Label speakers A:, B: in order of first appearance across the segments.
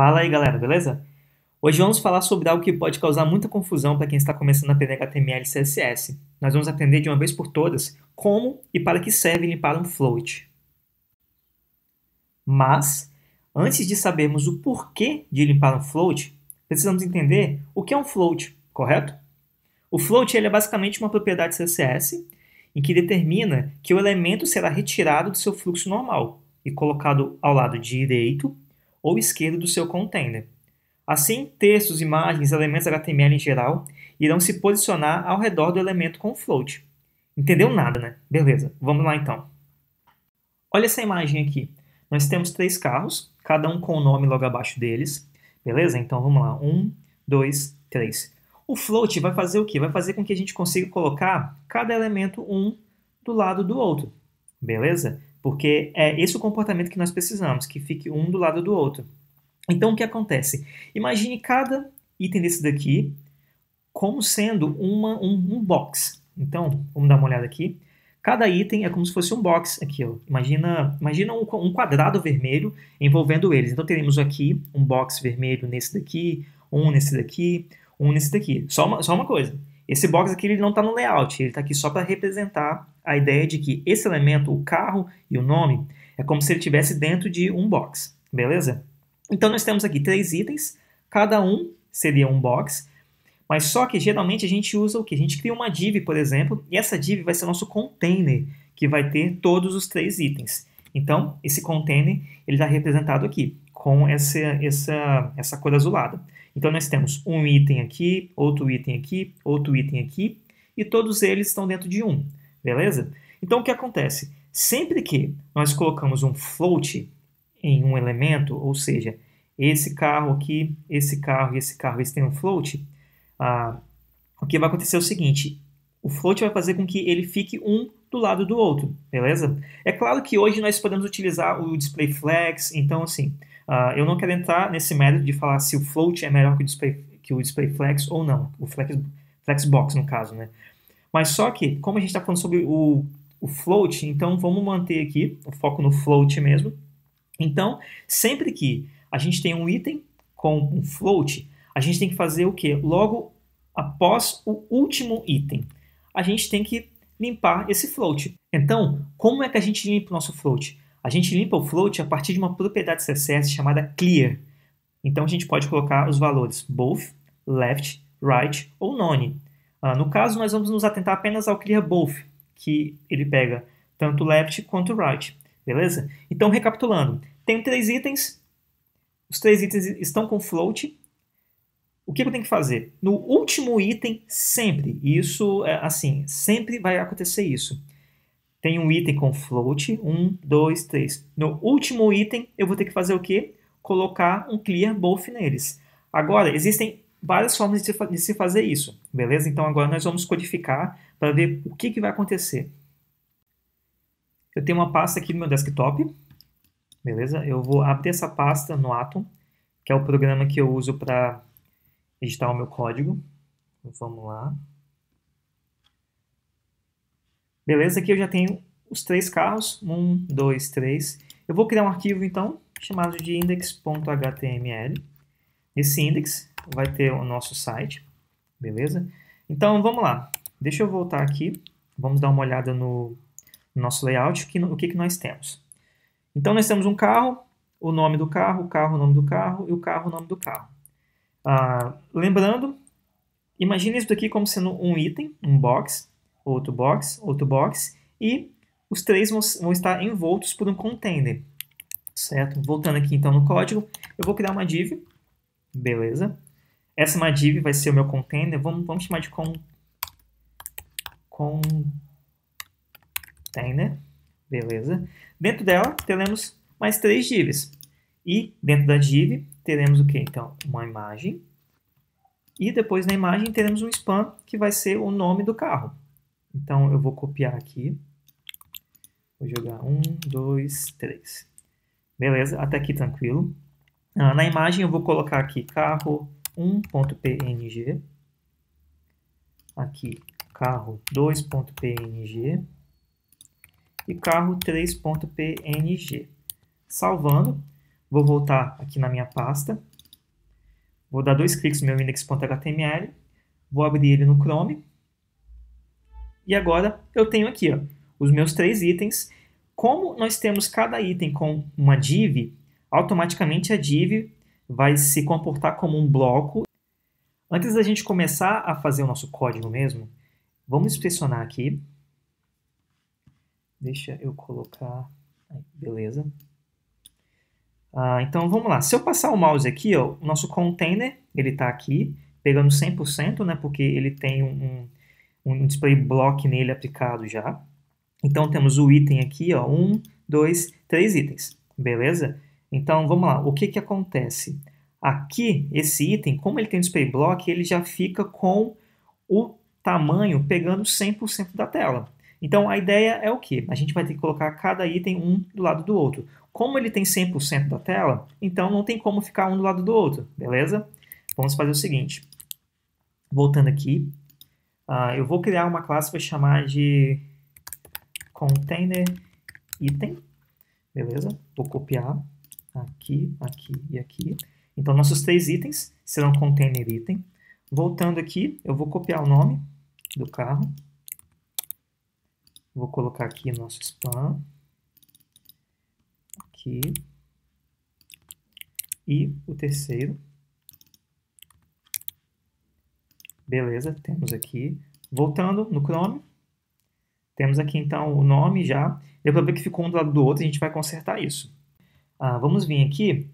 A: Fala aí, galera, beleza? Hoje vamos falar sobre algo que pode causar muita confusão para quem está começando a aprender HTML e CSS. Nós vamos aprender de uma vez por todas como e para que serve limpar um float. Mas, antes de sabermos o porquê de limpar um float, precisamos entender o que é um float, correto? O float ele é basicamente uma propriedade CSS em que determina que o elemento será retirado do seu fluxo normal e colocado ao lado direito ou esquerdo do seu container. Assim, textos, imagens, elementos HTML em geral irão se posicionar ao redor do elemento com float. Entendeu nada, né? Beleza, vamos lá então. Olha essa imagem aqui. Nós temos 3 carros, cada um com o nome logo abaixo deles. Beleza? Então vamos lá. 1, 2, 3. O float vai fazer o quê? Vai fazer com que a gente consiga colocar cada elemento um do lado do outro. Beleza? Porque é esse o comportamento que nós precisamos, que fique um do lado do outro. Então, o que acontece? Imagine cada item desse daqui como sendo um box. Então, vamos dar uma olhada aqui. Cada item é como se fosse um box aqui. Ó. Imagina um quadrado vermelho envolvendo eles. Então, teremos aqui um box vermelho nesse daqui, um nesse daqui, um nesse daqui. Só uma coisa. Esse box aqui ele não está no layout. Ele está aqui só para representar a ideia de que esse elemento, o carro e o nome, é como se ele estivesse dentro de um box. Beleza? Então, nós temos aqui 3 itens, cada um seria um box, mas só que geralmente a gente usa o quê? A gente cria uma div, por exemplo, e essa div vai ser o nosso container, que vai ter todos os 3 itens. Então, esse container ele está representado aqui, com essa cor azulada. Então, nós temos um item aqui, outro item aqui, outro item aqui, e todos eles estão dentro de um, beleza? Então, o que acontece? Sempre que nós colocamos um float em um elemento, ou seja, esse carro aqui, esse carro e esse carro, eles têm um float, o que vai acontecer é o seguinte, o float vai fazer com que ele fique um do lado do outro, beleza? É claro que hoje nós podemos utilizar o display flex, então assim, eu não quero entrar nesse mérito de falar se o float é melhor que o display flex ou não, o flexbox no caso, né? Mas só que, como a gente está falando sobre o float, então vamos manter aqui o foco no float mesmo. Então, sempre que a gente tem um item com um float, a gente tem que fazer o quê? Logo após o último item, a gente tem que limpar esse float. Então, como é que a gente limpa o nosso float? A gente limpa o float a partir de uma propriedade CSS chamada clear. Então, a gente pode colocar os valores both, left, right ou none. No caso, nós vamos nos atentar apenas ao clear both, que ele pega tanto left quanto right. Beleza? Então, recapitulando, tem 3 itens, os 3 itens estão com float. O que eu tenho que fazer? No último item, sempre, isso é assim, sempre vai acontecer isso. Tem um item com float, 1, 2, 3. No último item, eu vou ter que fazer o quê? Colocar um clear both neles. Agora, existem várias formas de se fazer isso, beleza? Então, agora nós vamos codificar para ver o que vai acontecer. Eu tenho uma pasta aqui no meu desktop, beleza? Eu vou abrir essa pasta no Atom, que é o programa que eu uso para editar o meu código. Vamos lá. Beleza, aqui eu já tenho os 3 carros, 1, 2, 3. Eu vou criar um arquivo, então, chamado de index.html. Esse index vai ter o nosso site, beleza? Então, vamos lá. Deixa eu voltar aqui. Vamos dar uma olhada no nosso layout, o que nós temos. Então, nós temos um carro, o nome do carro, o nome do carro e o carro, o nome do carro. Lembrando, imagine isso daqui como sendo um item, um box, outro box, e os 3 vão estar envoltos por um container, certo? Voltando aqui então no código, eu vou criar uma div, beleza? Essa uma div vai ser o meu container, vamos chamar de container, beleza? Dentro dela teremos mais 3 divs. E dentro da div teremos o que? Então, uma imagem. E depois na imagem teremos um span, que vai ser o nome do carro. Então, eu vou copiar aqui. Vou jogar 1, 2, 3. Beleza, até aqui tranquilo. Na imagem eu vou colocar aqui carro 1.png. Aqui, carro 2.png. E carro 3.png. Salvando, Vou voltar aqui na minha pasta. Vou dar 2 cliques no meu index.html. Vou abrir ele no Chrome. E agora eu tenho aqui os meus 3 itens. Como nós temos cada item com uma div, automaticamente a div vai se comportar como um bloco. Antes da gente começar a fazer o nosso código mesmo, vamos inspecionar aqui. Deixa eu colocar... Beleza. Então vamos lá. Se eu passar o mouse aqui, o nosso container, ele está aqui, pegando 100%, né, porque ele tem um display block nele aplicado já. Então temos o item aqui, 1, 2, 3 itens. Beleza? Então vamos lá. O que que acontece? Aqui, esse item, como ele tem display block, ele já fica com o tamanho pegando 100% da tela. Então a ideia é o quê? A gente vai ter que colocar cada item um do lado do outro. Como ele tem 100% da tela, então não tem como ficar um do lado do outro, beleza? Vamos fazer o seguinte. Voltando aqui, eu vou criar uma classe para chamar de container item, beleza? Vou copiar aqui, aqui e aqui. Então nossos 3 itens serão container item. Voltando aqui, eu vou copiar o nome do carro. Vou colocar aqui nosso spam. Aqui. E o terceiro. Beleza, temos aqui. Voltando no Chrome. Temos aqui então o nome já. Deu para ver que ficou um do lado do outro, a gente vai consertar isso. Vamos vir aqui.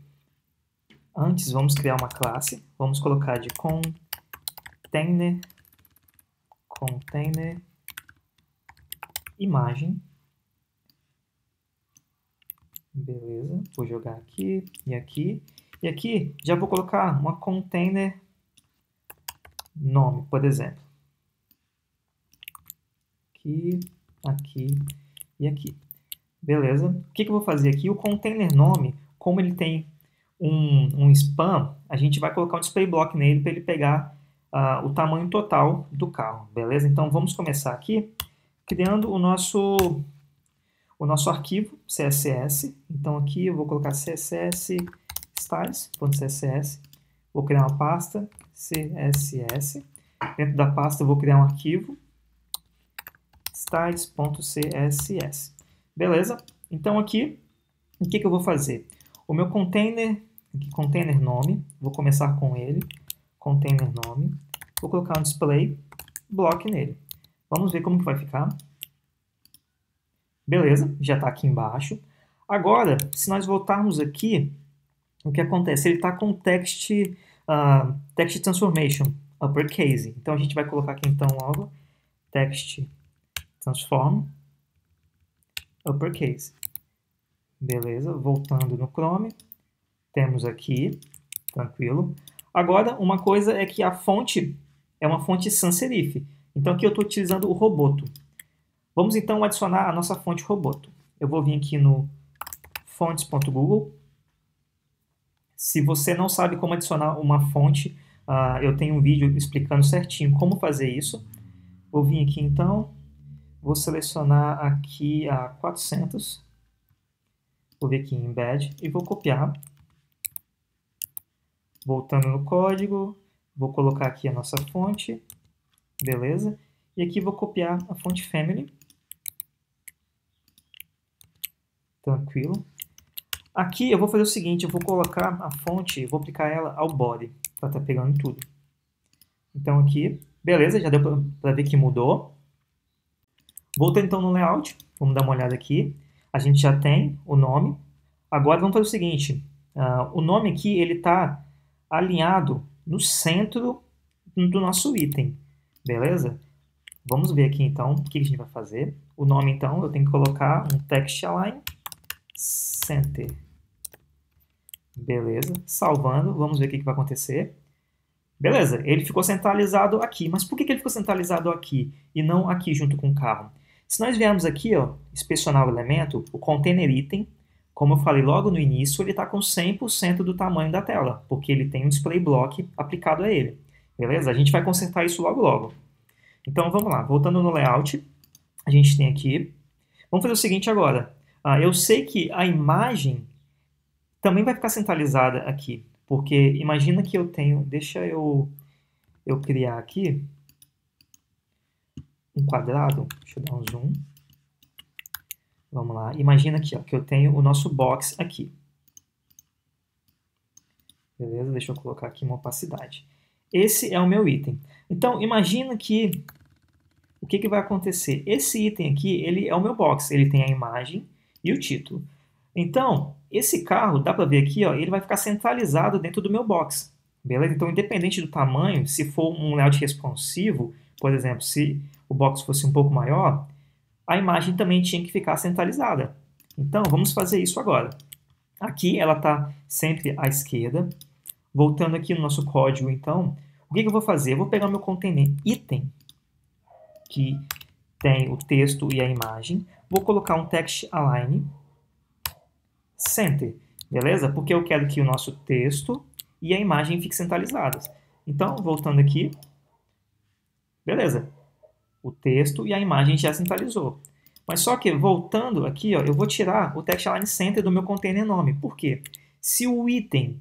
A: Antes, vamos criar uma classe. Vamos colocar de container imagem. Beleza, vou jogar aqui e aqui. E aqui já vou colocar uma container nome, por exemplo. Aqui, aqui e aqui. Beleza. O que eu vou fazer aqui? O container nome, como ele tem um spam, a gente vai colocar um display block nele para ele pegar o tamanho total do carro. Beleza? Então vamos começar aqui criando o nosso arquivo CSS. Então aqui eu vou colocar css styles.css. Vou criar uma pasta css. Dentro da pasta eu vou criar um arquivo styles.css. Beleza? Então aqui, o que eu vou fazer? O meu container nome, vou começar com ele, container nome, vou colocar um display block nele. Vamos ver como que vai ficar. Beleza, já está aqui embaixo. Agora, se nós voltarmos aqui, o que acontece? Ele está com text transformation, uppercase. Então a gente vai colocar aqui então logo text transform uppercase. Beleza, voltando no Chrome, temos aqui, tranquilo. Agora, uma coisa é que a fonte é uma fonte sans serif. Então aqui eu estou utilizando o Roboto. Vamos então adicionar a nossa fonte Roboto. Eu vou vir aqui no fonts.google. Se você não sabe como adicionar uma fonte, eu tenho um vídeo explicando certinho como fazer isso. Vou vir aqui então, vou selecionar aqui a 400. Vou vir aqui em Embed e vou copiar. Voltando no código, vou colocar aqui a nossa fonte. Beleza? E aqui vou copiar a fonte Family. Tranquilo. Aqui eu vou fazer o seguinte, eu vou colocar a fonte, vou aplicar ela ao body, para estar pegando tudo. Então aqui, beleza, já deu para ver que mudou. Voltando então no layout, vamos dar uma olhada aqui. A gente já tem o nome. Agora vamos fazer o seguinte, o nome aqui ele está alinhado no centro do nosso item, beleza? Vamos ver aqui então o que a gente vai fazer. O nome então eu tenho que colocar um text align center. Beleza, salvando, vamos ver o que vai acontecer. Beleza, ele ficou centralizado aqui, mas por que ele ficou centralizado aqui e não aqui junto com o carro? Se nós viermos aqui, inspecionar o elemento, o container item, como eu falei logo no início, ele está com 100% do tamanho da tela, porque ele tem um display block aplicado a ele. Beleza? A gente vai consertar isso logo logo. Então vamos lá, voltando no layout, a gente tem aqui. Vamos fazer o seguinte agora. Eu sei que a imagem também vai ficar centralizada aqui, porque imagina que eu tenho, deixa eu criar aqui um quadrado, deixa eu dar um zoom, vamos lá, imagina aqui, ó, que eu tenho o nosso box aqui, beleza? Deixa eu colocar aqui uma opacidade. Esse é o meu item. Então, imagina que o que vai acontecer? Esse item aqui, ele é o meu box, ele tem a imagem e o título. Então, esse carro, dá para ver aqui, ó, ele vai ficar centralizado dentro do meu box, beleza? Então, independente do tamanho, se for um layout responsivo, por exemplo, se o box fosse um pouco maior, a imagem também tinha que ficar centralizada. Então, vamos fazer isso agora. Aqui ela está sempre à esquerda. Voltando aqui no nosso código, então, o que eu vou fazer? Eu vou pegar o meu container item, que tem o texto e a imagem, vou colocar um text align center, beleza? Porque eu quero que o nosso texto e a imagem fiquem centralizadas. Então, voltando aqui, beleza, o texto e a imagem já centralizou. Mas só que, voltando aqui, ó, eu vou tirar o text align center do meu container nome. Por quê? Se o item,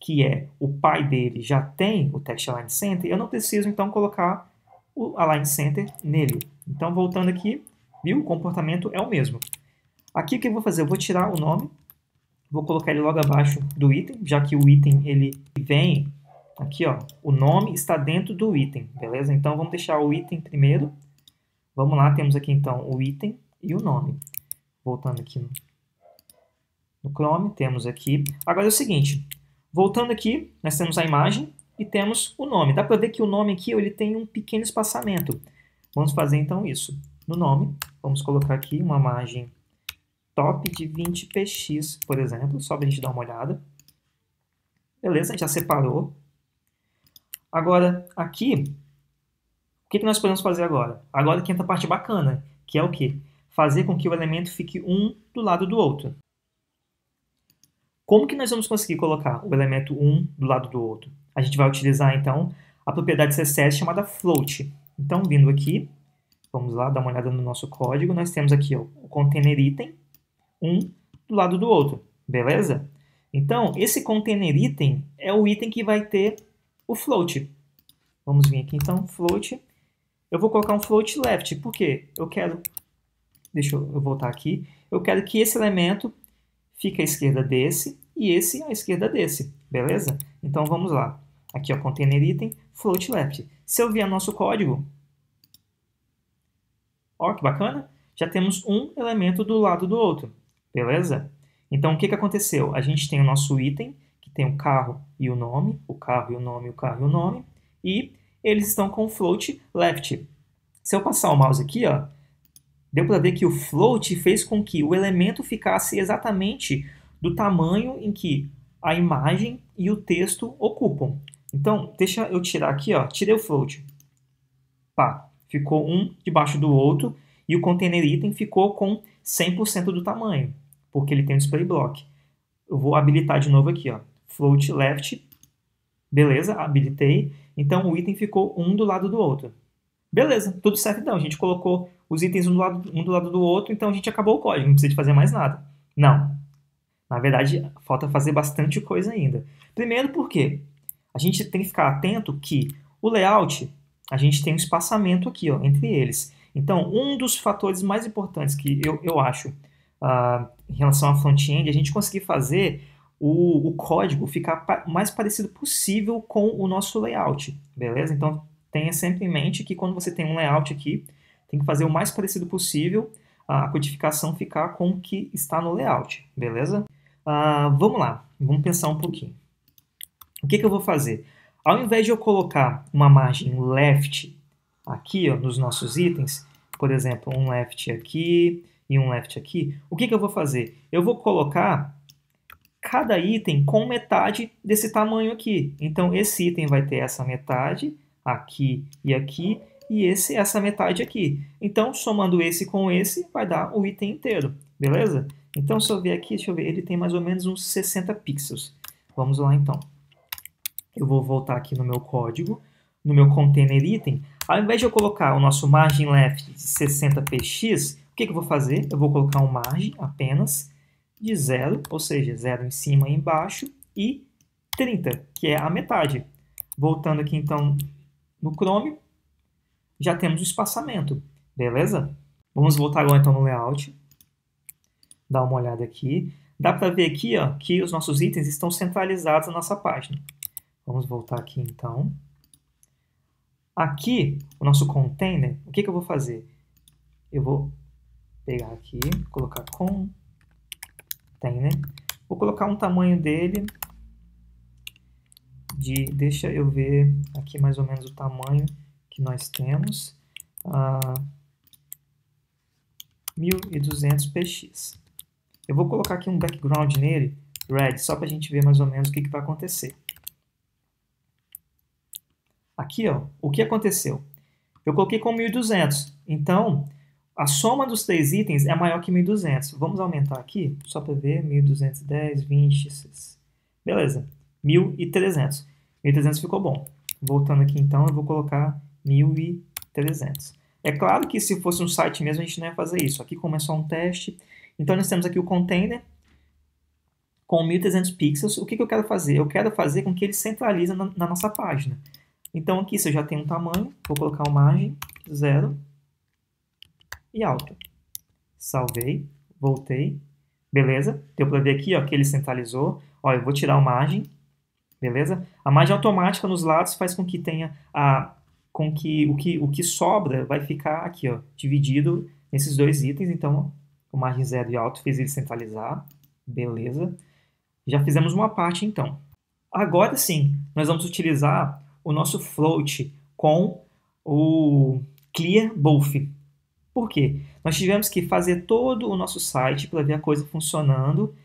A: que é o pai dele, já tem o text align center, eu não preciso, então, colocar o align center nele. Então, voltando aqui, viu? O comportamento é o mesmo. Aqui o que eu vou fazer? Eu vou tirar o nome, vou colocar ele logo abaixo do item, já que o item ele vem aqui, ó, o nome está dentro do item, beleza? Então vamos deixar o item primeiro. Vamos lá, temos aqui então o item e o nome. Voltando aqui no Chrome, temos aqui. Agora é o seguinte, voltando aqui, nós temos a imagem e temos o nome. Dá para ver que o nome aqui ele tem um pequeno espaçamento. Vamos fazer então isso. No nome, vamos colocar aqui uma margem top de 20px, por exemplo, só para a gente dar uma olhada. Beleza, já separou. Agora, aqui, o que nós podemos fazer agora? Agora que entra a parte bacana, que é o quê? Fazer com que o elemento fique um do lado do outro. Como que nós vamos conseguir colocar o elemento um do lado do outro? A gente vai utilizar, então, a propriedade CSS chamada float. Então, vindo aqui, vamos lá, dar uma olhada no nosso código, nós temos aqui ó, o container item, um do lado do outro, beleza? Então, esse container item é o item que vai ter o float. Vamos vir aqui, então, float. Eu vou colocar um float left, porque eu quero, deixa eu voltar aqui, eu quero que esse elemento fique à esquerda desse e esse à esquerda desse, beleza? Então, vamos lá. Aqui, ó, container item, float left. Se eu vier nosso código, ó, que bacana, já temos um elemento do lado do outro. Beleza? Então, o que aconteceu? A gente tem o nosso item, que tem o carro e o nome, o carro e o nome, o carro e o nome, e eles estão com o float left. Se eu passar o mouse aqui, ó, deu para ver que o float fez com que o elemento ficasse exatamente do tamanho em que a imagem e o texto ocupam. Então, deixa eu tirar aqui, ó, tirei o float. Pá, ficou um debaixo do outro e o container item ficou com 100% do tamanho, porque ele tem um display block. Eu vou habilitar de novo aqui, ó, float left, beleza, habilitei, então o item ficou um do lado do outro. Beleza, tudo certo então, a gente colocou os itens um do lado do outro, então a gente acabou o código, não precisa de fazer mais nada. Não, na verdade falta fazer bastante coisa ainda. Primeiro porque a gente tem que ficar atento que o layout, a gente tem um espaçamento aqui, ó, entre eles. Então, um dos fatores mais importantes que eu acho em relação à front-end, a gente conseguir fazer o código ficar mais parecido possível com o nosso layout, beleza? Então, tenha sempre em mente que quando você tem um layout aqui, tem que fazer o mais parecido possível, a codificação ficar com o que está no layout, beleza? Vamos lá, vamos pensar um pouquinho. O que eu vou fazer? Ao invés de eu colocar uma margem left aqui, ó, nos nossos itens, por exemplo, um left aqui e um left aqui, o que eu vou fazer? Eu vou colocar cada item com metade desse tamanho aqui. Então, esse item vai ter essa metade, aqui, e essa metade aqui. Então, somando esse com esse, vai dar o item inteiro, beleza? Então, se eu ver aqui, deixa eu ver, ele tem mais ou menos uns 60 pixels. Vamos lá, então. Eu vou voltar aqui no meu código, no meu container item. Ao invés de eu colocar o nosso margin left de 60px, o que eu vou fazer? Eu vou colocar um margin apenas de 0, ou seja, 0 em cima e embaixo, e 30, que é a metade. Voltando aqui, então, no Chrome, já temos o espaçamento, beleza? Vamos voltar agora, então, no Layout. Dar uma olhada aqui. Dá para ver aqui, ó, que os nossos itens estão centralizados na nossa página. Vamos voltar aqui, então. Aqui, o nosso container, o que eu vou fazer? Eu vou pegar aqui, colocar container. Vou colocar um tamanho dele de... Deixa eu ver aqui mais ou menos o tamanho que nós temos. 1200 px. Eu vou colocar aqui um background nele, red, só para a gente ver mais ou menos o que vai acontecer. Aqui, ó, o que aconteceu? Eu coloquei com 1200, então a soma dos três itens é maior que 1200. Vamos aumentar aqui, só para ver, 1210, 20, beleza, 1300. 1300 ficou bom. Voltando aqui, então, eu vou colocar 1300. É claro que se fosse um site mesmo, a gente não ia fazer isso. Aqui como é só um teste. Então, nós temos aqui o container com 1300 pixels. O que eu quero fazer? Eu quero fazer com que ele centralize na nossa página. Então, aqui, se eu já tenho um tamanho, vou colocar uma margem 0 e alto. Salvei, voltei. Beleza? Deu para ver aqui, ó, que ele centralizou. Ó, eu vou tirar a margem. Beleza? A margem automática nos lados faz com que tenha o que sobra vai ficar aqui, ó, dividido nesses dois itens. Então, o margem 0 e alto fez ele centralizar. Beleza. Já fizemos uma parte, então. Agora sim, nós vamos utilizar o nosso float com o clear both. Por quê? Nós tivemos que fazer todo o nosso site para ver a coisa funcionando.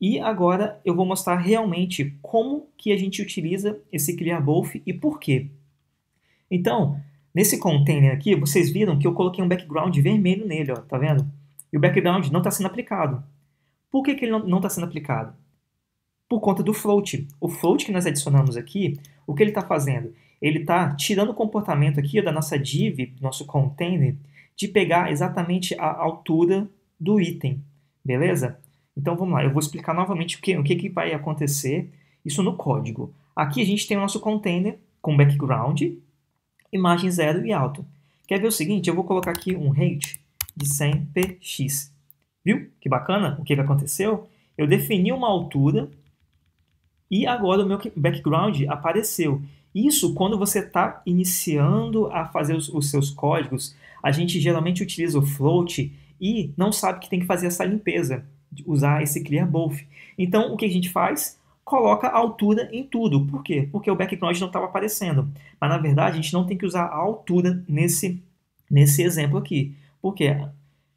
A: E agora eu vou mostrar realmente como que a gente utiliza esse clear both e por quê. Então, nesse container aqui, vocês viram que eu coloquei um background vermelho nele, ó, tá vendo? E o background não está sendo aplicado. Por que ele não está sendo aplicado? Por conta do float. O float que nós adicionamos aqui, o que ele está fazendo? Ele está tirando o comportamento aqui da nossa div, do nosso container, de pegar exatamente a altura do item, beleza? Então vamos lá, eu vou explicar novamente o que vai acontecer, isso no código. Aqui a gente tem o nosso container com background, imagem 0 e alto. Quer ver o seguinte? Eu vou colocar aqui um height de 100 px. Viu? Que bacana o que aconteceu? Eu defini uma altura e agora o meu background apareceu. Isso quando você está iniciando a fazer os seus códigos, a gente geralmente utiliza o float e não sabe que tem que fazer essa limpeza, usar esse clear both. Então, o que a gente faz? Coloca a altura em tudo. Por quê? Porque o background não estava aparecendo. Mas, na verdade, a gente não tem que usar a altura nesse exemplo aqui. Por quê?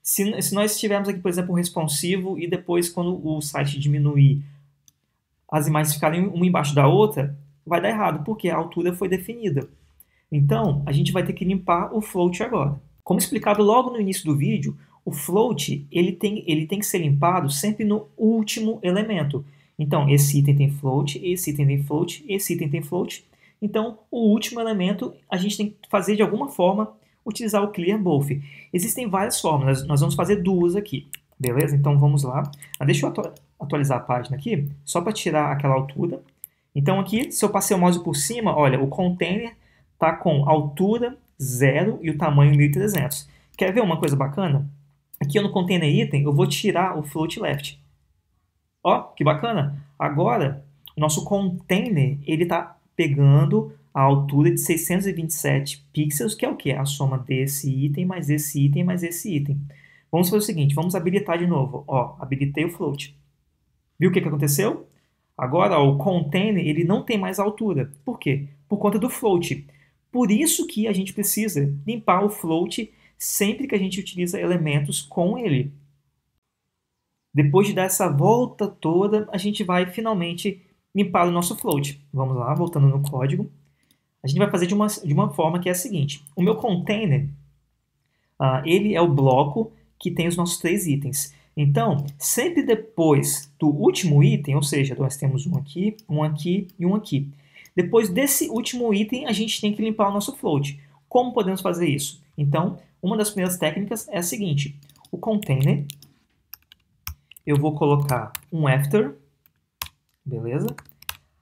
A: Se nós tivermos aqui, por exemplo, um responsivo e depois, quando o site diminuir, as imagens ficarem uma embaixo da outra, vai dar errado, porque a altura foi definida. Então, a gente vai ter que limpar o float agora. Como explicado logo no início do vídeo, o float ele tem que ser limpado sempre no último elemento. Então, esse item tem float, esse item tem float, esse item tem float. Então, o último elemento a gente tem que fazer de alguma forma, utilizar o clear both. Existem várias formas, nós vamos fazer duas aqui, beleza? Então, vamos lá. Deixa eu atualizar a página aqui, só para tirar aquela altura. Então, aqui, se eu passei o mouse por cima, olha, o container está com altura 0 e o tamanho 1300. Quer ver uma coisa bacana? Aqui no container item, eu vou tirar o float left. Ó, que bacana! Agora, o nosso container, ele está pegando a altura de 627 pixels, que é o quê? A soma desse item, mais esse item, mais esse item. Vamos fazer o seguinte, vamos habilitar de novo. Ó, habilitei o float. Viu o que aconteceu? Agora, ó, o container, ele não tem mais altura. Por quê? Por conta do float. Por isso que a gente precisa limpar o float sempre que a gente utiliza elementos com ele. Depois de dar essa volta toda, a gente vai finalmente limpar o nosso float. Vamos lá, voltando no código. A gente vai fazer de uma forma que é a seguinte. O meu container, ele é o bloco que tem os nossos três itens. Então, sempre depois do último item, ou seja, nós temos um aqui e um aqui. Depois desse último item, a gente tem que limpar o nosso float. Como podemos fazer isso? Então, uma das primeiras técnicas é a seguinte. O container, eu vou colocar um after, beleza?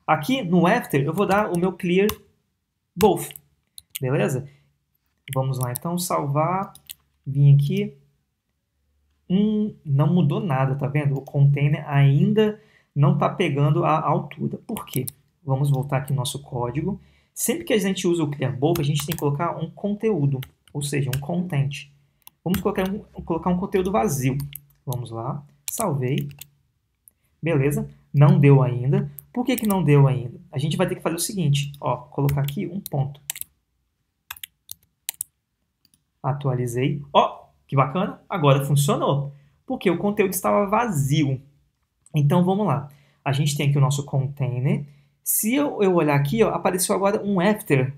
A: Aqui no after eu vou dar o meu clear both, beleza? Vamos lá então, salvar, vim aqui, não mudou nada, tá vendo? O container ainda não está pegando a altura. Por quê? Vamos voltar aqui no nosso código. Sempre que a gente usa o clear both, a gente tem que colocar um conteúdo, ou seja, um content. Vamos colocar um conteúdo vazio. Vamos lá, salvei. Beleza, não deu ainda. Por que não deu ainda? A gente vai ter que fazer o seguinte, ó, colocar aqui um ponto. Atualizei. Ó, que bacana, agora funcionou. Porque o conteúdo estava vazio. Então, vamos lá. A gente tem aqui o nosso container. Se eu olhar aqui, ó, apareceu agora um after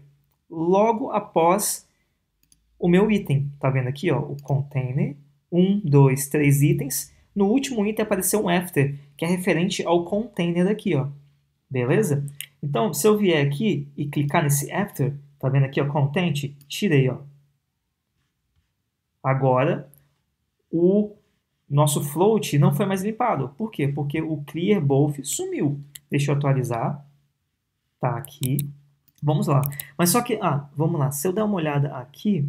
A: logo após o meu item. Tá vendo aqui, ó, o container, 1, 2, 3 itens. No último item apareceu um after, que é referente ao container daqui, ó. Beleza? Então, se eu vier aqui e clicar nesse after, tá vendo aqui, ó, content, tirei, ó. Agora, o nosso float não foi mais limpado. Por quê? Porque o clear both sumiu. Deixa eu atualizar. Tá aqui. Vamos lá. Mas só que, vamos lá. Se eu der uma olhada aqui,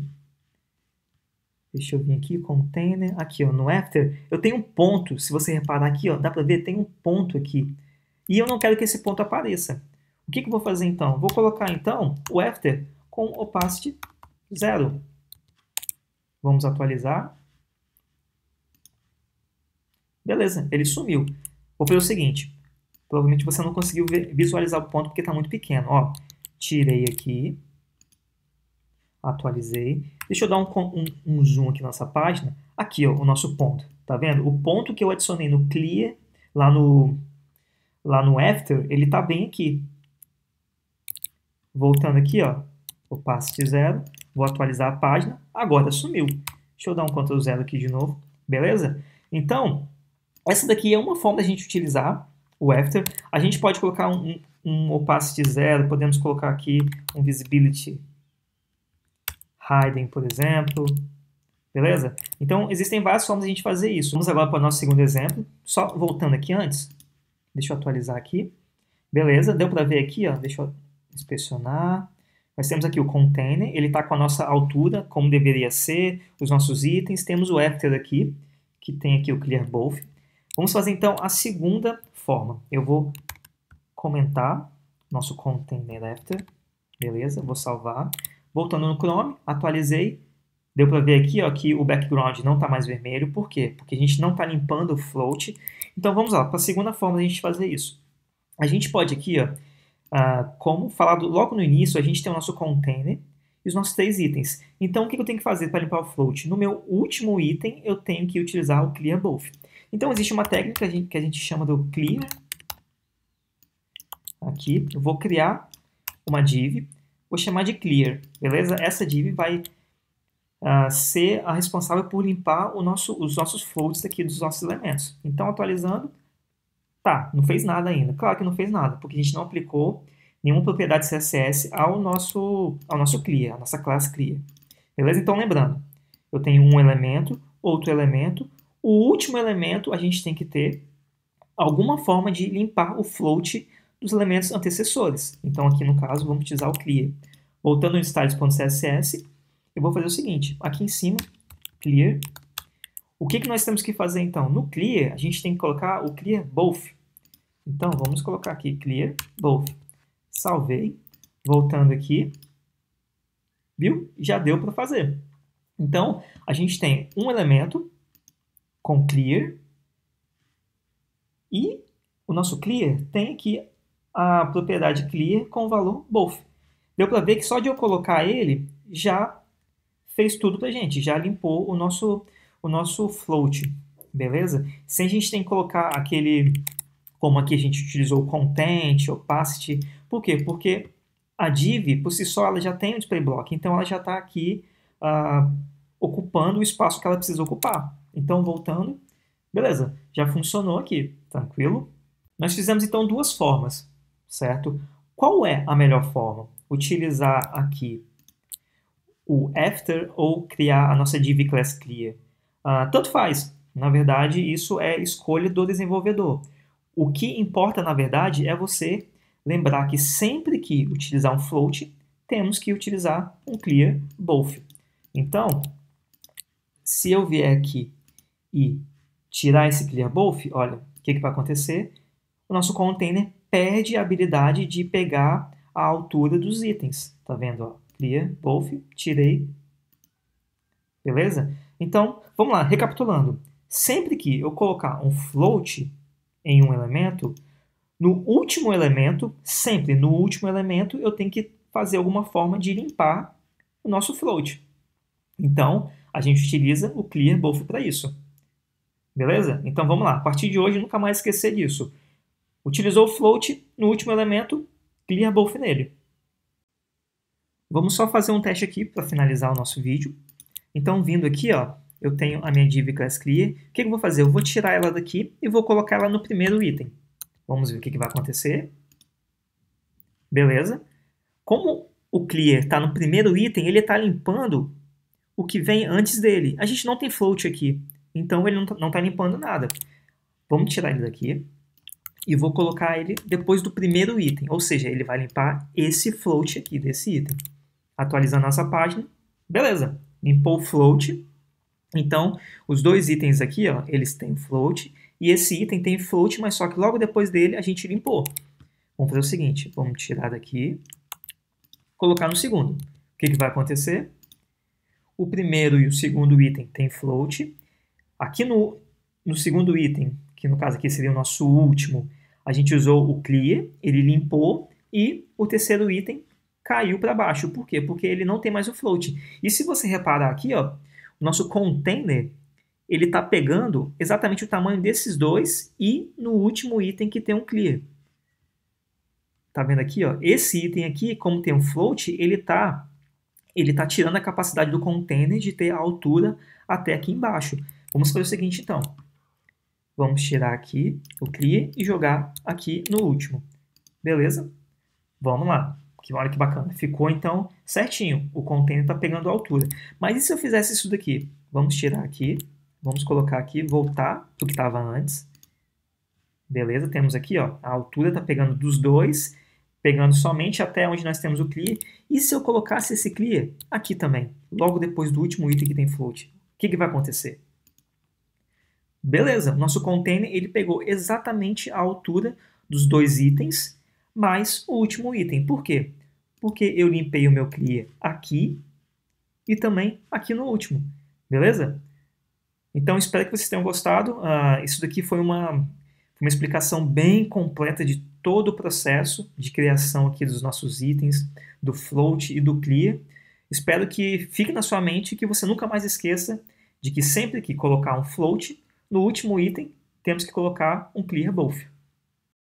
A: deixa eu vir aqui, container, aqui, ó, no after, eu tenho um ponto. Se você reparar aqui, ó, dá pra ver, tem um ponto aqui. E eu não quero que esse ponto apareça. O que eu vou fazer então? Vou colocar então o after com opacity 0. Vamos atualizar. Beleza, ele sumiu. Vou fazer o seguinte. Provavelmente você não conseguiu visualizar o ponto porque está muito pequeno. Ó, tirei aqui. Atualizei. Deixa eu dar um zoom aqui nessa página. Aqui, ó, o nosso ponto. Tá vendo? O ponto que eu adicionei no clear, lá no after, ele está bem aqui. Voltando aqui, ó, opacity 0. Vou atualizar a página. Agora sumiu. Deixa eu dar um Ctrl 0 aqui de novo. Beleza? Então, essa daqui é uma forma da gente utilizar o after. A gente pode colocar um opacity 0. Podemos colocar aqui um visibility hiding, por exemplo. Beleza? Então, existem várias formas de a gente fazer isso. Vamos agora para o nosso segundo exemplo. Só voltando aqui antes. Deixa eu atualizar aqui. Beleza? Deu para ver aqui, ó. Deixa eu inspecionar. Nós temos aqui o container, ele está com a nossa altura, como deveria ser, os nossos itens. Temos o after aqui, que tem aqui o clear both. Vamos fazer então a segunda forma. Eu vou comentar nosso container after. Beleza, vou salvar. Voltando no Chrome, atualizei. Deu para ver aqui, ó, que o background não está mais vermelho. Por quê? Porque a gente não está limpando o float. Então vamos lá, para a segunda forma de a gente fazer isso. A gente pode aqui, ó, como falado logo no início, a gente tem o nosso container e os nossos 3 itens. Então, o que eu tenho que fazer para limpar o float? No meu último item, eu tenho que utilizar o clear both. Então, existe uma técnica que a gente chama do clear. Aqui, eu vou criar uma div, vou chamar de clear, beleza? Essa div vai ser a responsável por limpar os nossos floats aqui dos nossos elementos. Então, atualizando, tá, não fez nada ainda. Claro que não fez nada, porque a gente não aplicou nenhuma propriedade CSS ao nosso clear, a nossa classe clear. Beleza? Então, lembrando, eu tenho um elemento, outro elemento. O último elemento, a gente tem que ter alguma forma de limpar o float dos elementos antecessores. Então, aqui no caso, vamos utilizar o clear. Voltando no styles.css, eu vou fazer o seguinte. Aqui em cima, clear. O que nós temos que fazer, então? No clear, a gente tem que colocar o clear both. Então, vamos colocar aqui clear both. Salvei. Voltando aqui. Viu? Já deu para fazer. Então, a gente tem um elemento com clear. E o nosso clear tem aqui a propriedade clear com o valor both. Deu para ver que só de eu colocar ele, já fez tudo para a gente. Já limpou o nosso float. Beleza? Sem a gente tem que colocar aquele... Como aqui a gente utilizou o content, opacity. Por quê? Porque a div, por si só, ela já tem um display block. Então, ela já está aqui ocupando o espaço que ela precisa ocupar. Então, voltando. Beleza, já funcionou aqui. Tranquilo? Nós fizemos, então, 2 formas. Certo? Qual é a melhor forma? Utilizar aqui o after ou criar a nossa div class clear. Tanto faz. Na verdade, isso é escolha do desenvolvedor. O que importa, na verdade, é você lembrar que sempre que utilizar um float, temos que utilizar um clear both. Então, se eu vier aqui e tirar esse clear both, olha, o que vai acontecer? O nosso container perde a habilidade de pegar a altura dos itens. Tá vendo? Ó? Clear both, tirei. Beleza? Então, vamos lá, recapitulando. Sempre que eu colocar um float em um elemento, no último elemento, sempre no último elemento, eu tenho que fazer alguma forma de limpar o nosso float. Então, a gente utiliza o clear both para isso. Beleza? Então, vamos lá. A partir de hoje, nunca mais esquecer disso. Utilizou o float no último elemento, clear both nele. Vamos só fazer um teste aqui para finalizar o nosso vídeo. Então, vindo aqui, ó, eu tenho a minha div class clear. O que eu vou fazer? Eu vou tirar ela daqui e vou colocar ela no primeiro item. Vamos ver o que vai acontecer. Beleza? Como o clear está no primeiro item, ele está limpando o que vem antes dele. A gente não tem float aqui, então ele não está limpando nada. Vamos tirar ele daqui e vou colocar ele depois do primeiro item. Ou seja, ele vai limpar esse float aqui desse item. Atualizando nossa página. Beleza. Limpou o float. Então, os dois itens aqui, ó, eles têm float. E esse item tem float, mas só que logo depois dele a gente limpou. Vamos fazer o seguinte. Vamos tirar daqui. Colocar no segundo. O que vai acontecer? O primeiro e o segundo item tem float. Aqui no segundo item, que no caso aqui seria o nosso último, a gente usou o clear, ele limpou, e o terceiro item caiu para baixo. Por quê? Porque ele não tem mais o float. E se você reparar aqui, ó, o nosso container, ele está pegando exatamente o tamanho desses dois e no último item que tem um clear. Tá vendo aqui, ó? Esse item aqui, como tem um float, ele tá tirando a capacidade do container de ter a altura até aqui embaixo. Vamos fazer o seguinte, então. Vamos tirar aqui o clear e jogar aqui no último. Beleza? Vamos lá. Olha que bacana. Ficou, então, certinho. O container está pegando a altura. Mas e se eu fizesse isso daqui? Vamos tirar aqui. Vamos colocar aqui, voltar para o que estava antes. Beleza? Temos aqui, ó, a altura está pegando dos dois, pegando somente até onde nós temos o clear. E se eu colocasse esse clear aqui também, logo depois do último item que tem float? O que vai acontecer? Beleza, nosso container ele pegou exatamente a altura dos dois itens, mais o último item. Por quê? Porque eu limpei o meu clear aqui e também aqui no último. Beleza? Então, espero que vocês tenham gostado. Isso daqui foi uma explicação bem completa de todo o processo de criação aqui dos nossos itens, do float e do clear. Espero que fique na sua mente e que você nunca mais esqueça de que sempre que colocar um float, no último item temos que colocar um clear both.